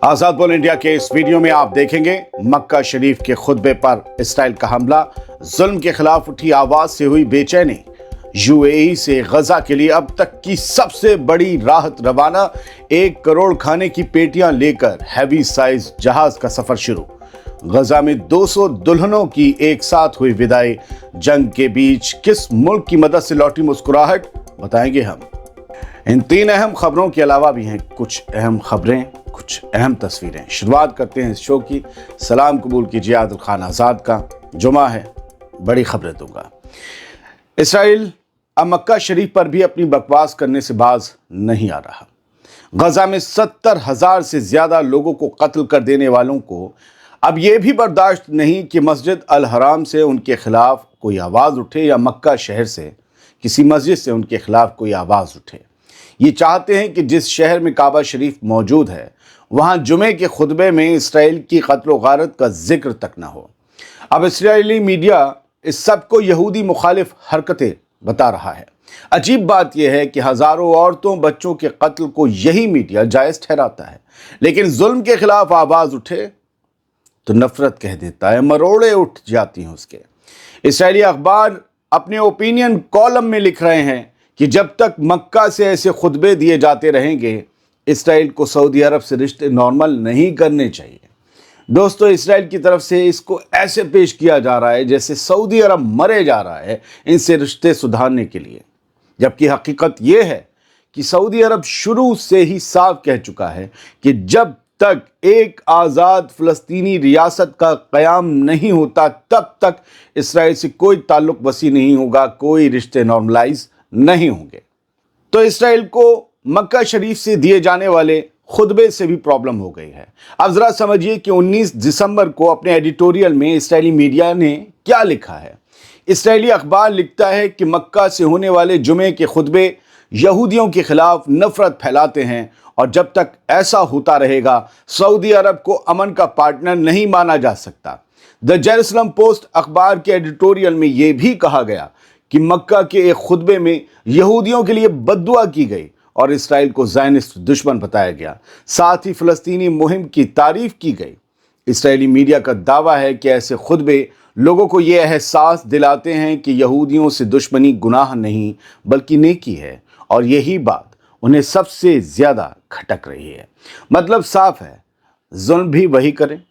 आजाद बोल इंडिया के इस वीडियो में आप देखेंगे मक्का शरीफ के खुतबे पर इसराइल का हमला, जुल्म के खिलाफ उठी आवाज से हुई बेचैनी, यूएई से गजा के लिए अब तक की सबसे बड़ी राहत रवाना, 1 करोड़ खाने की पेटियां लेकर हैवी साइज जहाज का सफर शुरू, गजा में 200 दुल्हनों की एक साथ हुई विदाई, जंग के बीच किस मुल्क की मदद से लौटी मुस्कुराहट, बताएंगे हम। इन 3 अहम खबरों के अलावा भी हैं कुछ अहम खबरें, कुछ अहम तस्वीरें। शुरुआत करते हैं इस शो की। सलाम कबूल कीजिए आदिल खान आज़ाद का। जुमा है, बड़ी खबरें दूंगा। इसराइल अब मक्का शरीफ पर भी अपनी बकवास करने से बाज नहीं आ रहा। गजा में 70,000 से ज्यादा लोगों को कत्ल कर देने वालों को अब यह भी बर्दाश्त नहीं कि मस्जिद अल हराम से उनके खिलाफ कोई आवाज उठे या मक्का शहर से किसी मस्जिद से उनके खिलाफ कोई आवाज उठे। ये चाहते हैं कि जिस शहर में काबा शरीफ मौजूद है वहां जुमे के खुतबे में इसराइल की कत्ल गारत का जिक्र तक ना हो। अब इसराइली मीडिया इस सब को यहूदी मुखालिफ हरकतें बता रहा है। अजीब बात यह है कि हजारों औरतों बच्चों के कत्ल को यही मीडिया जायज ठहराता है, लेकिन जुल्म के खिलाफ आवाज उठे तो नफरत कह देता है, मरोड़े उठ जाती हैं उसके। इसराइली अखबार अपने ओपिनियन कॉलम में लिख रहे हैं कि जब तक मक्का से ऐसे खुतबे दिए जाते रहेंगे, इसराइल को सऊदी अरब से रिश्ते नॉर्मल नहीं करने चाहिए। दोस्तों, इसराइल की तरफ से इसको ऐसे पेश किया जा रहा है जैसे सऊदी अरब मरे जा रहा है इनसे रिश्ते सुधारने के लिए, जबकि हकीकत यह है कि सऊदी अरब शुरू से ही साफ कह चुका है कि जब तक एक आज़ाद फ़लस्तीनी रियासत का क़याम नहीं होता तब तक इसराइल से कोई ताल्लुक़ वसी नहीं होगा, कोई रिश्ते नॉर्मलाइज नहीं होंगे। तो इसराइल को मक्का शरीफ से दिए जाने वाले खुतबे से भी प्रॉब्लम हो गई है। अब ज़रा समझिए कि 19 दिसंबर को अपने एडिटोरियल में इसराइली मीडिया ने क्या लिखा है। इसराइली अखबार लिखता है कि मक्का से होने वाले जुमे के खुतबे यहूदियों के खिलाफ नफरत फैलाते हैं और जब तक ऐसा होता रहेगा सऊदी अरब को अमन का पार्टनर नहीं माना जा सकता। द जेरूसलम पोस्ट अखबार के एडिटोरियल में यह भी कहा गया कि मक्का के एक खुतबे में यहूदियों के लिए बद्दुआ की गई और इसराइल को ज़ायनिस्ट दुश्मन बताया गया। साथ ही फ़लस्तीनी मुहिम की तारीफ की गई। इसराइली मीडिया का दावा है कि ऐसे खुतबे लोगों को ये एहसास दिलाते हैं कि यहूदियों से दुश्मनी गुनाह नहीं बल्कि नेकी है, और यही बात उन्हें सबसे ज़्यादा खटक रही है। मतलब साफ है, जुल्म भी वही करें,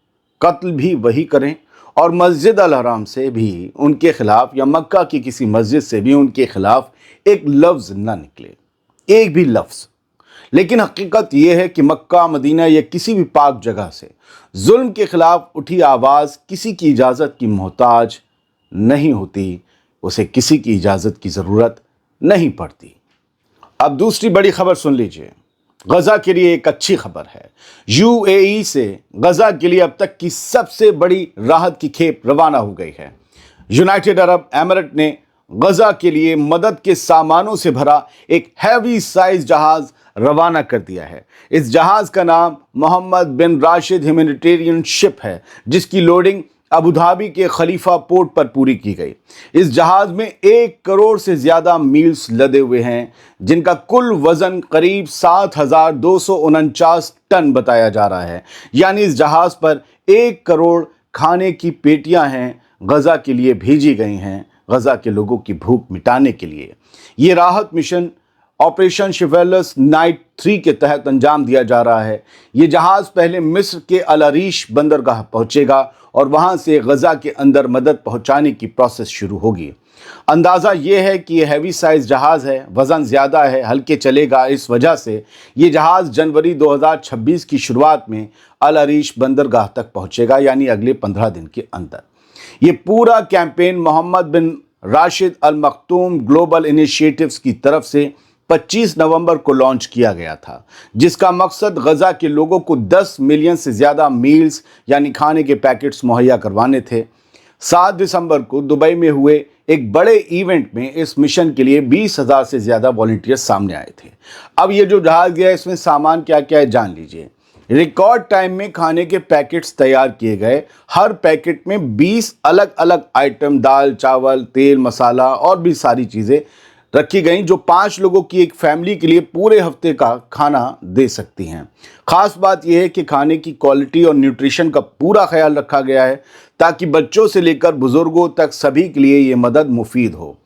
कत्ल भी वही करें और मस्जिद अल हराम से भी उनके खिलाफ या मक्का की किसी मस्जिद से भी उनके खिलाफ एक लफ्ज़ ना निकले, एक भी लफ्ज़। लेकिन हकीकत यह है कि मक्का, मदीना या किसी भी पाक जगह से जुल्म के खिलाफ उठी आवाज़ किसी की इजाज़त की मोहताज नहीं होती, उसे किसी की इजाज़त की ज़रूरत नहीं पड़ती। अब दूसरी बड़ी खबर सुन लीजिए। गजा के लिए एक अच्छी खबर है। यूएई से गजा के लिए अब तक की सबसे बड़ी राहत की खेप रवाना हो गई है। यूनाइटेड अरब एमिरेट ने गजा के लिए मदद के सामानों से भरा एक हैवी साइज जहाज रवाना कर दिया है। इस जहाज का नाम मोहम्मद बिन राशिद ह्यूमैनिटेरियन शिप है, जिसकी लोडिंग अबू धाबी के खलीफा पोर्ट पर पूरी की गई। इस जहाज में 1 करोड़ से ज्यादा मील्स लदे हुए हैं, जिनका कुल वजन करीब 7,249 टन बताया जा रहा है। यानी इस जहाज पर 1 करोड़ खाने की पेटियां हैं, गजा के लिए भेजी गई हैं, गजा के लोगों की भूख मिटाने के लिए। ये राहत मिशन ऑपरेशन शिवेलस नाइट 3 के तहत अंजाम दिया जा रहा है। ये जहाज़ पहले मिस्र के अल अरीश बंदरगाह पहुंचेगा और वहां से गजा के अंदर मदद पहुंचाने की प्रोसेस शुरू होगी। अंदाज़ा ये है कि ये हैवी साइज जहाज़ है, वज़न ज़्यादा है, हल्के चलेगा। इस वजह से ये जहाज़ जनवरी 2026 की शुरुआत में अल अरीश बंदरगाह तक पहुंचेगा, यानी अगले 15 दिन के अंदर। ये पूरा कैंपेन मोहम्मद बिन राशिद अल मखतूम ग्लोबल इनिशिएटिव्स की तरफ से 25 नवंबर को लॉन्च किया गया था, जिसका मकसद गजा के लोगों को 10 मिलियन से ज़्यादा मील्स यानी खाने के पैकेट्स मुहैया करवाने थे। 7 दिसंबर को दुबई में हुए एक बड़े इवेंट में इस मिशन के लिए 20,000 से ज़्यादा वॉलंटियर्स सामने आए थे। अब ये जो जहाज़ गया इसमें सामान क्या क्या है जान लीजिए। रिकॉर्ड टाइम में खाने के पैकेट्स तैयार किए गए। हर पैकेट में 20 अलग अलग आइटम, दाल, चावल, तेल, मसाला और भी सारी चीज़ें रखी गई जो 5 लोगों की एक फैमिली के लिए पूरे हफ्ते का खाना दे सकती हैं। खास बात यह है कि खाने की क्वालिटी और न्यूट्रिशन का पूरा ख्याल रखा गया है ताकि बच्चों से लेकर बुजुर्गों तक सभी के लिए ये मदद मुफीद हो।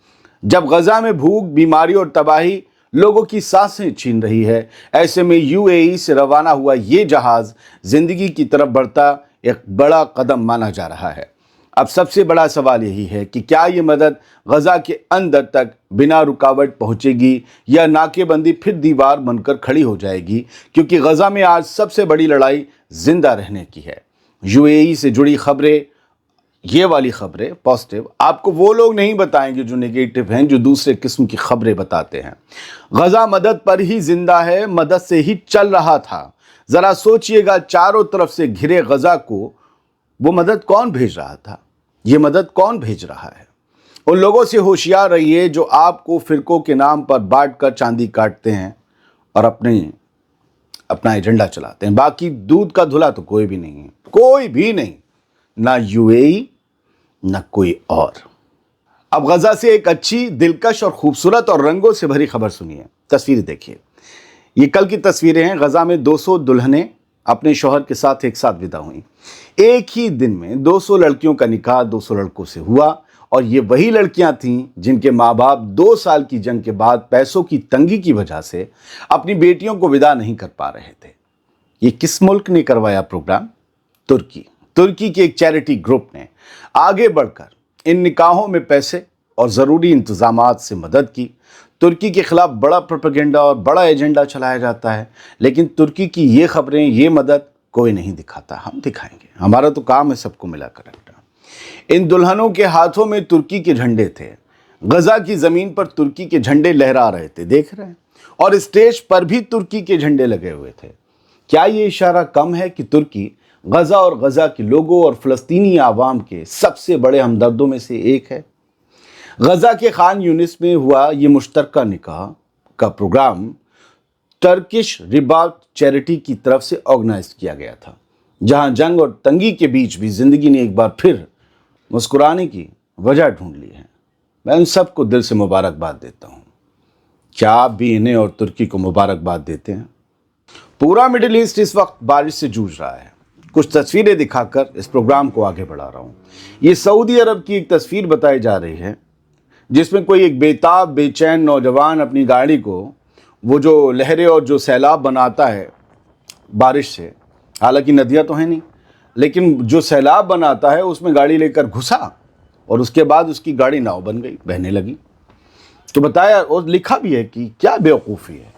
जब गजा में भूख, बीमारी और तबाही लोगों की सांसें छीन रही है, ऐसे में यूएई से रवाना हुआ ये जहाज जिंदगी की तरफ बढ़ता एक बड़ा कदम माना जा रहा है। अब सबसे बड़ा सवाल यही है कि क्या ये मदद गजा के अंदर तक बिना रुकावट पहुंचेगी या नाकेबंदी फिर दीवार बनकर खड़ी हो जाएगी, क्योंकि गजा में आज सबसे बड़ी लड़ाई जिंदा रहने की है। यूएई से जुड़ी खबरें, ये वाली खबरें पॉजिटिव, आपको वो लोग नहीं बताएंगे जो नेगेटिव हैं, जो दूसरे किस्म की खबरें बताते हैं। गजा मदद पर ही जिंदा है, मदद से ही चल रहा था। जरा सोचिएगा, चारों तरफ से घिरे गजा को वो मदद कौन भेज रहा था? ये मदद कौन भेज रहा है? उन लोगों से होशियार रहिए जो आपको फिरकों के नाम पर बांट कर चांदी काटते हैं और अपना एजेंडा चलाते हैं। बाकी दूध का धुला तो कोई भी नहीं है, कोई भी नहीं, ना यूएई ना कोई और। अब गजा से एक अच्छी, दिलकश और खूबसूरत और रंगों से भरी खबर सुनिए। तस्वीर देखिए, ये कल की तस्वीरें हैं। गजा में 200 दुल्हनें अपने शौहर के साथ एक साथ विदा हुई। एक ही दिन में 200 लड़कियों का निकाह 200 लड़कों से हुआ, और ये वही लड़कियां थीं जिनके माँ बाप 2 साल की जंग के बाद पैसों की तंगी की वजह से अपनी बेटियों को विदा नहीं कर पा रहे थे। ये किस मुल्क ने करवाया प्रोग्राम? तुर्की के एक चैरिटी ग्रुप ने आगे बढ़कर इन निकाहों में पैसे और ज़रूरी इंतजामात से मदद की। तुर्की के खिलाफ बड़ा प्रोपेगेंडा और बड़ा एजेंडा चलाया जाता है, लेकिन तुर्की की ये खबरें, ये मदद कोई नहीं दिखाता। हम दिखाएंगे, हमारा तो काम है सबको मिलाकर रखना। इन दुल्हनों के हाथों में तुर्की के झंडे थे। गजा की ज़मीन पर तुर्की के झंडे लहरा रहे थे, देख रहे हैं, और स्टेज पर भी तुर्की के झंडे लगे हुए थे। क्या ये इशारा कम है कि तुर्की गजा और गजा के लोगों और फ़लस्तीनी आवाम के सबसे बड़े हमदर्दों में से एक है? गजा के खान यूनिस में हुआ ये मुश्तरका निकाह का प्रोग्राम टर्किश रिबात चैरिटी की तरफ से ऑर्गेनाइज किया गया था, जहां जंग और तंगी के बीच भी जिंदगी ने एक बार फिर मुस्कुराने की वजह ढूंढ ली है। मैं उन सबको दिल से मुबारकबाद देता हूं। क्या आप भी इन्हें और तुर्की को मुबारकबाद देते हैं? पूरा मिडिल ईस्ट इस वक्त बारिश से जूझ रहा है। कुछ तस्वीरें दिखाकर इस प्रोग्राम को आगे बढ़ा रहा हूँ। ये सऊदी अरब की एक तस्वीर बताई जा रही है, जिसमें कोई एक बेताब, बेचैन नौजवान अपनी गाड़ी को वो जो लहरें और जो सैलाब बनाता है बारिश से, हालांकि नदियाँ तो हैं नहीं, लेकिन जो सैलाब बनाता है उसमें गाड़ी लेकर घुसा और उसके बाद उसकी गाड़ी नाव बन गई, बहने लगी। तो बताया और लिखा भी है कि क्या बेवकूफ़ी है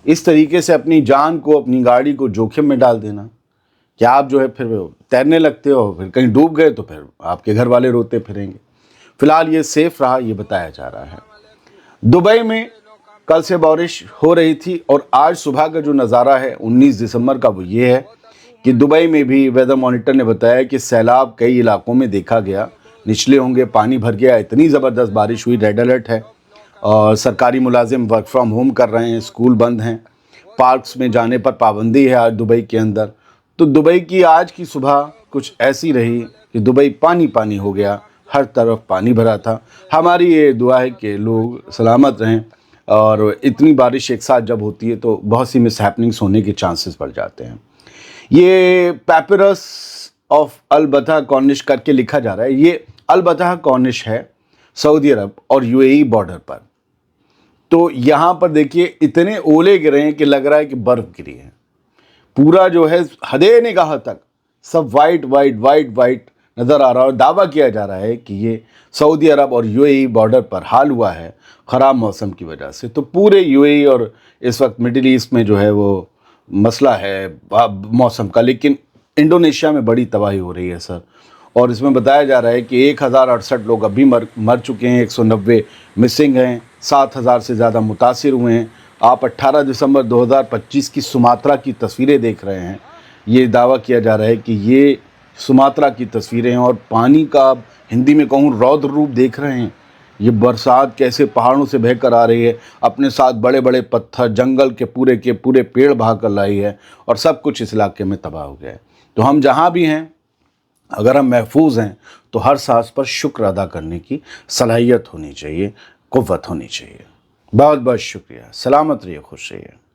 इस तरीके से अपनी जान को, अपनी गाड़ी को जोखिम में डाल देना। क्या आप जो है फिर तैरने लगते हो, फिर कहीं डूब गए तो फिर आपके घर वाले रोते फिरेंगे। फिलहाल ये सेफ रहा, ये बताया जा रहा है। दुबई में कल से बारिश हो रही थी और आज सुबह का जो नज़ारा है 19 दिसंबर का, वो ये है कि दुबई में भी वेदर मॉनिटर ने बताया कि सैलाब कई इलाकों में देखा गया, निचले होंगे पानी भर गया, इतनी ज़बरदस्त बारिश हुई। रेड अलर्ट है और सरकारी मुलाजिम वर्क फ्रॉम होम कर रहे हैं, स्कूल बंद हैं, पार्क्स में जाने पर पाबंदी है आज दुबई के अंदर। तो दुबई की आज की सुबह कुछ ऐसी रही कि दुबई पानी पानी हो गया, हर तरफ पानी भरा था। हमारी ये दुआ है कि लोग सलामत रहें, और इतनी बारिश एक साथ जब होती है तो बहुत सी मिस हैपनिंग्स होने के चांसेस बढ़ जाते हैं। ये पैपिरस ऑफ अल बतह कॉर्निश करके लिखा जा रहा है। ये अल बतह कॉर्निश है सऊदी अरब और यूएई बॉर्डर पर। तो यहाँ पर देखिए इतने ओले गिरे हैं कि लग रहा है कि बर्फ़ गिरी है। पूरा जो है हदे निगाह तक सब वाइट वाइट वाइट वाइट नज़र आ रहा है, और दावा किया जा रहा है कि ये सऊदी अरब और यूएई बॉर्डर पर हाल हुआ है ख़राब मौसम की वजह से। तो पूरे यूएई और इस वक्त मिडिल ईस्ट में जो है वो मसला है मौसम का, लेकिन इंडोनेशिया में बड़ी तबाही हो रही है सर। और इसमें बताया जा रहा है कि 1068 लोग अभी मर चुके हैं, 190 मिसिंग हैं, 7000 से ज़्यादा मुतासिर हुए हैं। आप 18 दिसंबर 2025 की सुमात्रा की तस्वीरें देख रहे हैं। ये दावा किया जा रहा है कि ये सुमात्रा की तस्वीरें हैं, और पानी का हिंदी में कहूँ रौद्र रूप देख रहे हैं। ये बरसात कैसे पहाड़ों से बहकर आ रही है, अपने साथ बड़े बड़े पत्थर, जंगल के पूरे पेड़ बहा कर लाई है, और सब कुछ इस इलाके में तबाह हो गया है। तो हम जहाँ भी हैं, अगर हम महफूज हैं तो हर सांस पर शुक्र अदा करने की सलाहियत होनी चाहिए, कुव्वत होनी चाहिए। بہت بہت شکریہ، سلامت رہیے، خوش رہیے۔